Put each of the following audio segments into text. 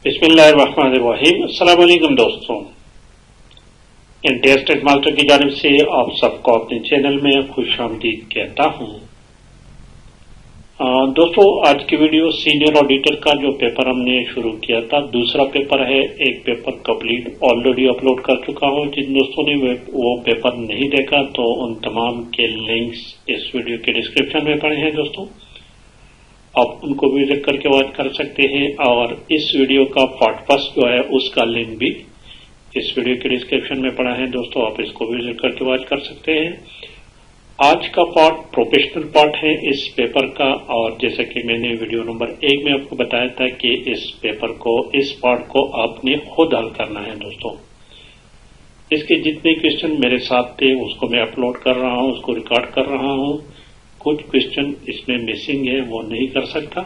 बिस्मिल्लाहिर्रहमानिर्रहीम। अस्सलाम वालेकुम दोस्तों, इंटरेस्टेड मास्टर की जानिब से आप सबको अपने चैनल में खुशामदीद कहता हूं। दोस्तों, आज की वीडियो सीनियर ऑडिटर का जो पेपर हमने शुरू किया था, दूसरा पेपर है। एक पेपर कंप्लीट ऑलरेडी अपलोड कर चुका हूं। जिन दोस्तों ने वो पेपर नहीं देखा तो उन तमाम के लिंक्स इस वीडियो के डिस्क्रिप्शन में पड़े हैं। दोस्तों, आप उनको विजिट करके वॉच कर सकते हैं और इस वीडियो का पार्ट फर्स्ट जो है उसका लिंक भी इस वीडियो के डिस्क्रिप्शन में पड़ा है। दोस्तों, आप इसको विजिट करके वॉच कर सकते हैं। आज का पार्ट प्रोफेशनल पार्ट है इस पेपर का, और जैसे कि मैंने वीडियो नंबर 1 में आपको बताया था कि इस पार्ट को आपने खुद हल करना है। दोस्तों, इसके जितने क्वेश्चन मेरे साथ थे उसको मैं अपलोड कर रहा हूं, उसको रिकॉर्ड कर रहा हूं। कुछ क्वेश्चन इसमें मिसिंग है, वो नहीं कर सकता।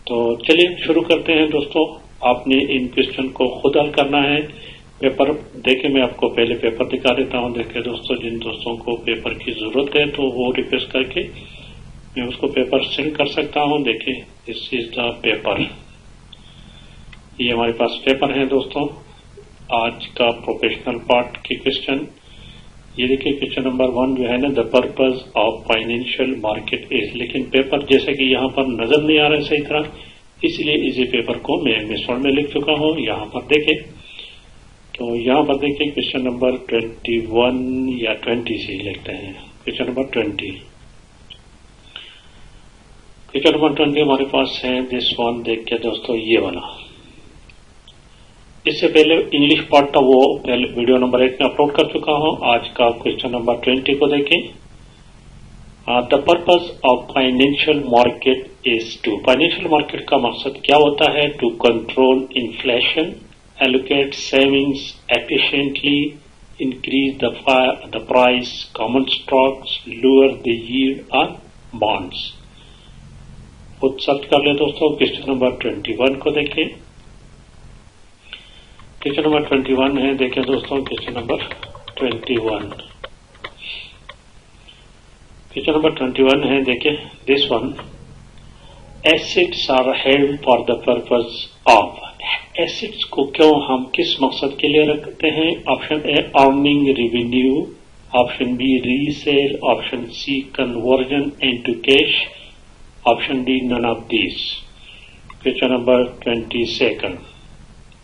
तो चलिए शुरू करते हैं। दोस्तों, आपने इन क्वेश्चन को खुद हल करना है। पेपर देखे, मैं आपको पहले पेपर दिखा देता हूं। देखिए दोस्तों, जिन दोस्तों को पेपर की जरूरत है तो वो रिक्वेस्ट करके मैं उसको पेपर सेंड कर सकता हूं। देखिए, दिस इज द पेपर। ये हमारे पास पेपर है। दोस्तों, आज का प्रोफेशनल पार्ट के क्वेश्चन ये देखिए। क्वेश्चन नंबर 1 जो है ना, the purpose of financial market is. लेकिन पेपर जैसे कि यहाँ पर नजर नहीं आ रहा है सही तरह, इसलिए इसी पेपर को मैं मिसवर्ड में लिख चुका हूँ। यहाँ पर देखें तो यहाँ पर देखिए क्वेश्चन नंबर 21 या 20 से लिखते हैं। क्वेश्चन नंबर 20 हमारे पास है। दिस वन देखिए दोस्तों, ये वाला। इससे पहले इंग्लिश पार्ट का वो पहले वीडियो नंबर 1 में अपलोड कर चुका हूं। आज का क्वेश्चन नंबर 20 को देखें। The purpose of financial market is to. Financial market का मकसद क्या होता है? To control inflation, allocate savings efficiently, increase the price common stocks, lower the yield on bonds. खुद सर्च कर ले दोस्तों। क्वेश्चन नंबर 21 को देखें। क्वेश्चन नंबर 21 है। देखिए दोस्तों, क्वेश्चन नंबर 21। क्वेश्चन नंबर 21 है। देखिए this one, assets are held for the purpose of. Assets को क्यों हम किस मकसद के लिए रखते हैं? Option A earning revenue, option B resale, option C conversion into cash, option D none of this. Question number 22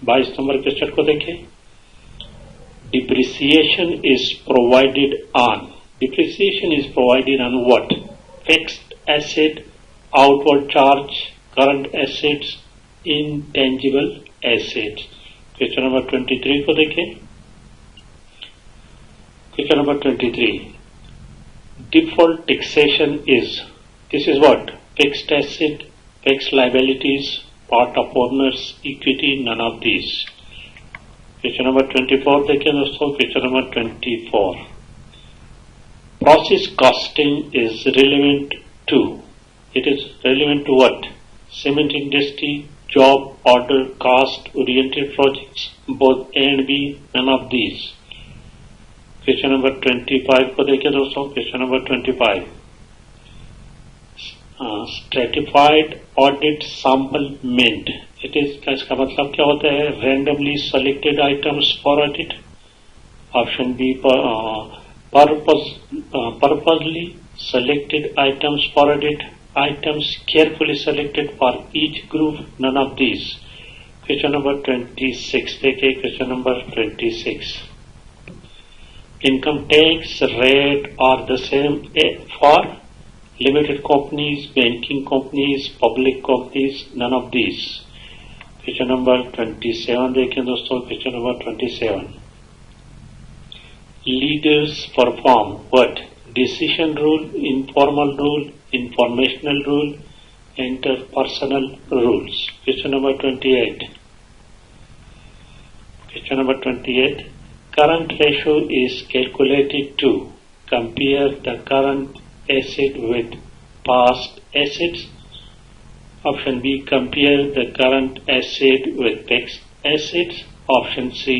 22 number question को देखें। Depreciation is provided on. Depreciation is provided on what? Fixed asset, outward charge, current assets, intangible assets. Question number 23 को देखें। Question number 23, default taxation is. This is what? Fixed asset, fixed liabilities, part of owner's equity, none of these. Question number 24 देखिए दोस्तों। Question number 24, process costing is relevant to. It is relevant to what? Cement industry, job order cost oriented projects, both A and B, none of these. Question number 25 को देखिए दोस्तों। Question number 25, stratified audit sample meant. It is, इसका मतलब क्या होता है? Randomly selected items for audit. Option B purposely selected items for audit, items carefully selected for each group, none of this. Question number 26 देखिए। Question number 26, income tax rate are the same for limited companies, banking companies, public companies, none of these. Question number 27 देखें दोस्तों। Question number 27, leaders perform what? Decision rule, informal rule, informational rule, interpersonal rules. Question number 28. Question number 28, current ratio is calculated to compare the current asset with past assets. Option B, compare the current asset with fixed assets. Option C,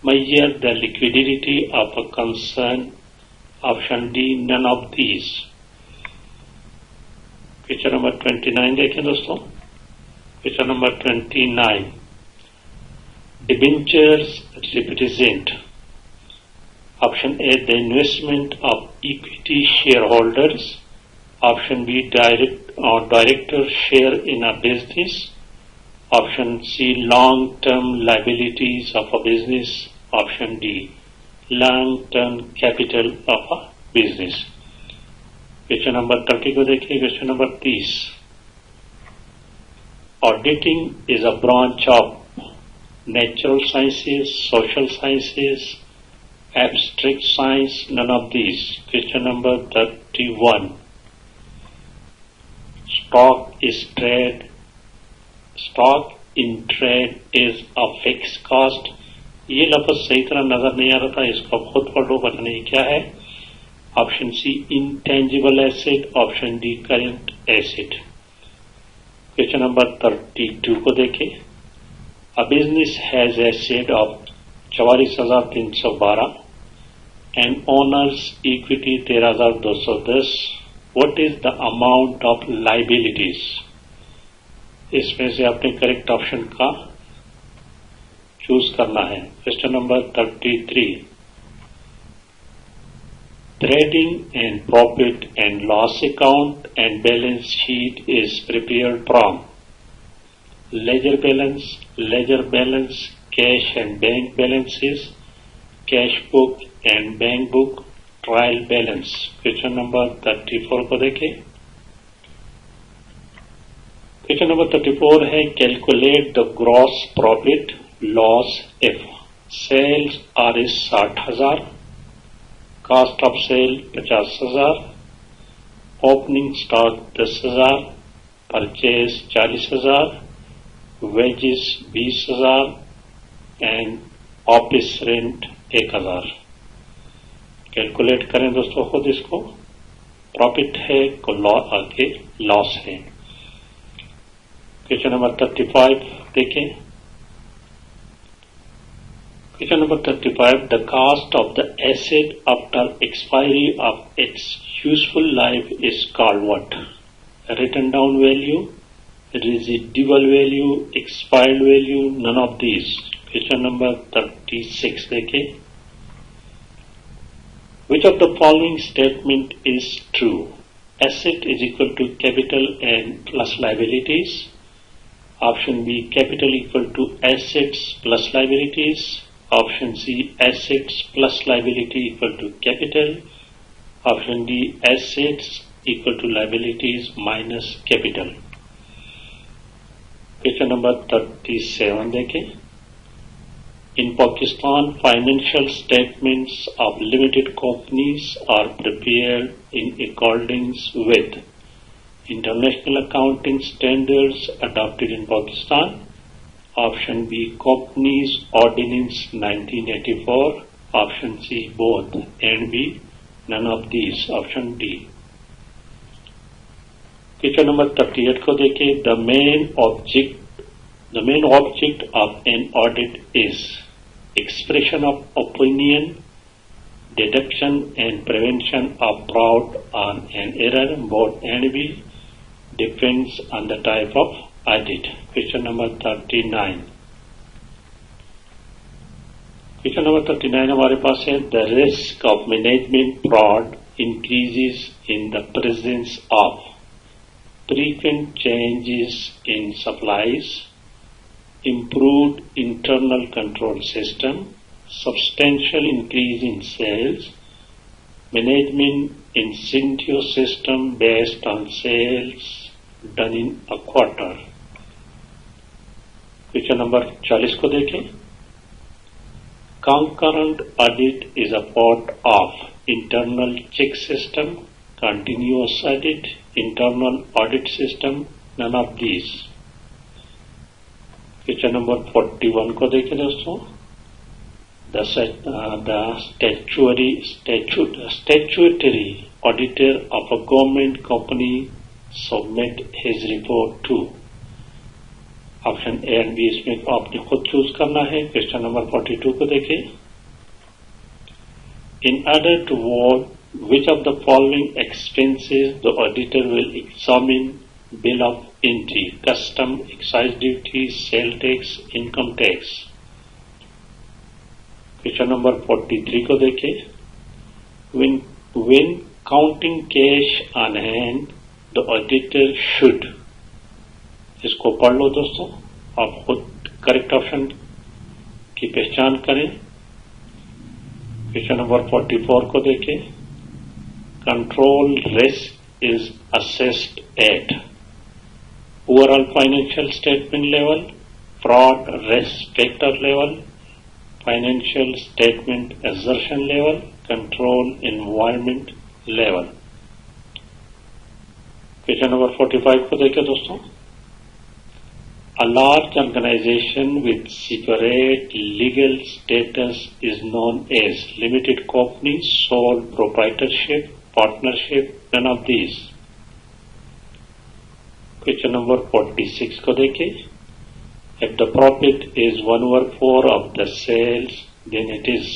measure the liquidity of a concern. Option D, none of these. Question number 29 देखें दोस्तों। Question number 29, Debentures represent option A, the investment of equity shareholders. Option B, director share in a business. Option C, long-term liabilities of a business. Option D, long-term capital of a business. Question number 30 को देखिए. Question number 30. Auditing is a branch of natural sciences, social sciences, abstract science, none of these. Question number 31. Stock in trade is a fixed cost. ये लफ्ज सही तरह नजर नहीं आ रहा था, इसको खुद पढ़ लो, पता नहीं क्या है. Option C intangible asset, option D current asset. Question number 32 को देखें. A business has asset of 44,312 and owners equity 13,210. What is the amount of liabilities? इसमें से आपने करेक्ट ऑप्शन का चूज करना है. Question number 33. Trading and profit and loss account and balance sheet is prepared from ledger balance, cash and bank balances, cash book and bank book, trial balance. Question number 34 को देखें. Question number 34 है calculate the gross profit loss if sales are is 60,000, cost of sale 50,000, opening stock 10,000, purchase 40,000, wages 20,000 and office rent 1,000. Calculate करें दोस्तों खुद इसको. Profit है को आगे लॉस है. क्वेश्चन नंबर 35 देखें. Question number 35. The cost of the asset after expiry of its useful life is called what? Written down value, residual value, expired value, none of these. Question number 36 देखें. Which of the following statement is true? Asset is equal to capital and plus liabilities. Option B, capital equal to assets plus liabilities. Option C, assets plus liability equal to capital. Option D, assets equal to liabilities minus capital. Question number 37 देखें. In Pakistan, financial statements of limited companies are prepared in accordance with international accounting standards adopted in Pakistan. Option B, Companies Ordinance 1984. Option C, both and B, none of these. Option D. Question number 38 को देखें. The main object of an audit is expression of opinion, deduction and prevention of fraud on an error. Both and B depends on the type of audit. Question number 39. Question number 39 हमारे पास है. The risk of management fraud increases in the presence of frequent changes in supplies, improved internal control system, substantial increase in sales, management incentive system based on sales done in a quarter. Question number 40 को देखें. Concurrent audit is a part of internal check system, continuous audit, internal audit system, none of these. Question number 41 को देखें दोस्तों. The statutory auditor of a government company submit his report to. Option A and B इसमें आपने खुद choose करना है. Question number 42 को देखें. In order to vote which of the following expenses the auditor will examine: bill of entry, custom, excise duty, sale tax, income tax. Question number 43 को देखें। When counting cash on hand, the auditor should, इसको पढ़ लो दोस्तों, आप खुद correct option की पहचान करें। क्वेश्चन नंबर 44 को देखें। Control risk is assessed at overall financial statement level, fraud risk factor level, financial statement assertion level, control environment level. Question number 45 को देखें दोस्तों। A large organization with separate legal status is known as limited company, sole proprietorship, partnership, none of these. Question number 46 को देखें। If the profit is 1/4 of the sales, then it is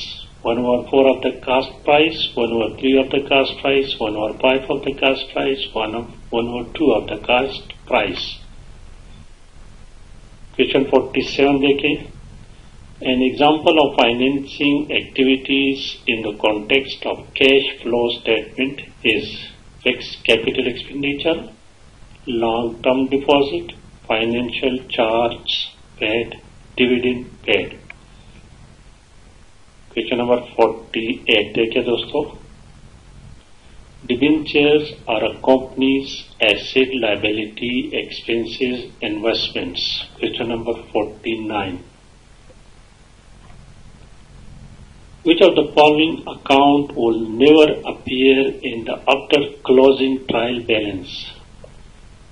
1/4 of the cost price, 1/3 of the cost price, 1/5 of the cost price, 1/2 of the cost price. Question 47 देखें। An example of financing activities in the context of cash flow statement is fixed capital expenditure, long-term deposit, financial charge paid, dividend paid. Question number 48 देखिए दोस्तों। Debentures are a company's asset, liability, expenses, investments. Question number 49. Which of the following account will never appear in the after closing trial balance?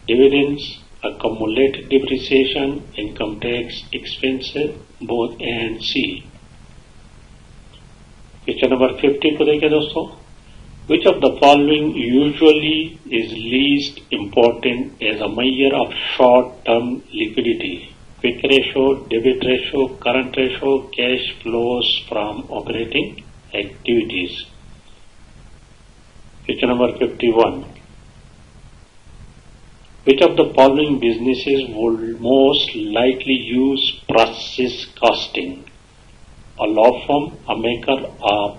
Dividends, accumulated depreciation, income tax, expenses, both A and C. Question number 50 को देखिए दोस्तों। Which of the following usually is least important as a measure of short-term liquidity? Quick ratio, debit ratio, current ratio, cash flows from operating activities. Question number 51. Which of the following businesses would most likely use process costing? A law firm, a maker of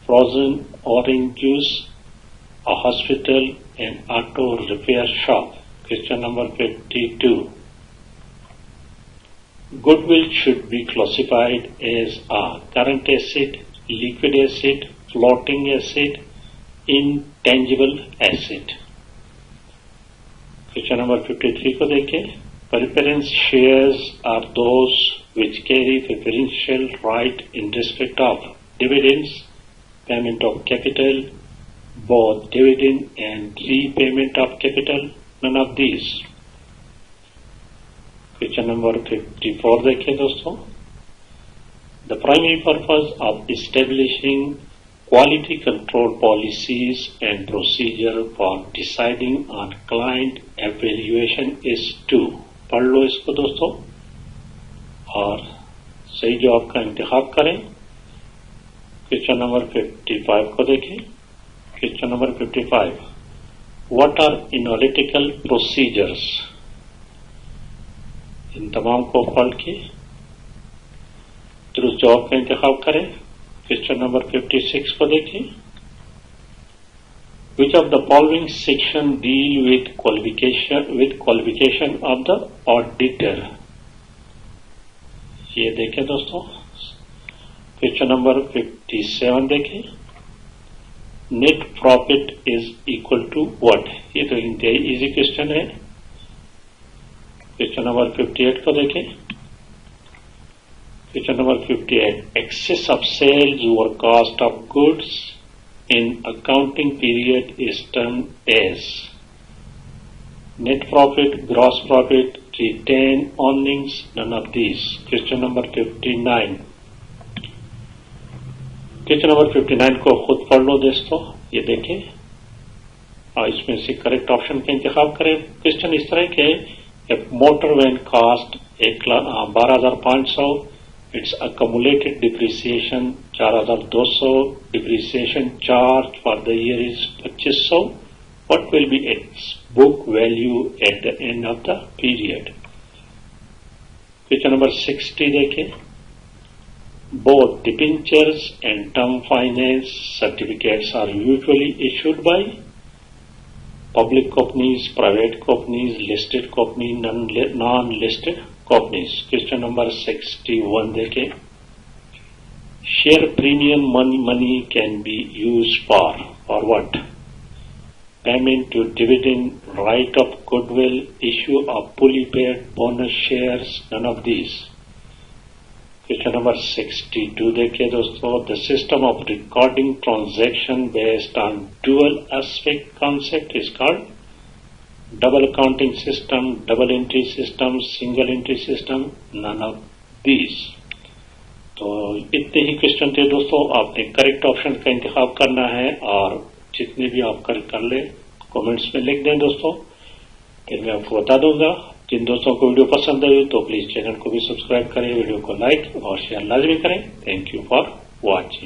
frozen orange juice, a hospital, an auto repair shop. Question number 52. Goodwill should be classified as a current asset, liquid asset, floating asset, intangible asset. Question number 53 को देखें। Preference shares are those which carry preferential right in respect of dividends, payment of capital, both dividend and repayment of capital, none of these. Question number 54 देखें दोस्तों। The primary purpose of establishing quality control policies and procedure for deciding on client evaluation is to, पढ़ लो इसको दोस्तों और सही जवाब का इंतखाब करें। क्वेश्चन नंबर 55 को देखें। Question number 55, what are analytical procedures? इन तमाम को पढ़ के दुरुस्त जवाब का इंतखाब करें। क्वेश्चन नंबर 56 को देखें। Which of the following section deal with qualification of the auditor? ये देखें दोस्तों। क्वेश्चन नंबर 57 देखें। Net profit is equal to what? ये तो इंतहाई इजी क्वेश्चन है। क्वेश्चन नंबर 58 को देखें। Question number 58. Excess of sales over cost of goods in accounting period is termed as net profit, gross profit, retained earnings, none of these. Question number 59. Question number 59 को खुद पढ़ लो दोस्तों, ये देखें और इसमें से करेक्ट ऑप्शन का इंतखाब करें। क्वेश्चन इस तरह के, motor van cost 12,500, its accumulated depreciation 4,200, depreciation charge for the year is 2,500. What will be its book value at the end of the period? Question number 60 देखें। Both debentures and term finance certificates are usually issued by public companies, private companies, listed companies, non-listed companies. Question number 61 देखें. Share premium money can be used for what? Payment to dividend, right of goodwill, issue of fully paid bonus shares, none of these. Question number 62 देखिए दोस्तों. The system of recording transaction based on dual aspect concept is called double accounting system, double entry system, single entry system, none of these. तो इतने ही question थे दोस्तों. आपने correct option का इंतखाब करना है और जितने भी आप कर ले कमेंट्स में लिख दें दोस्तों. फिर मैं आपको बता दूंगा. जिन दोस्तों को वीडियो पसंद आई तो प्लीज चैनल को भी सब्सक्राइब करें, वीडियो को लाइक और शेयर लाजमी करें. Thank you for watching.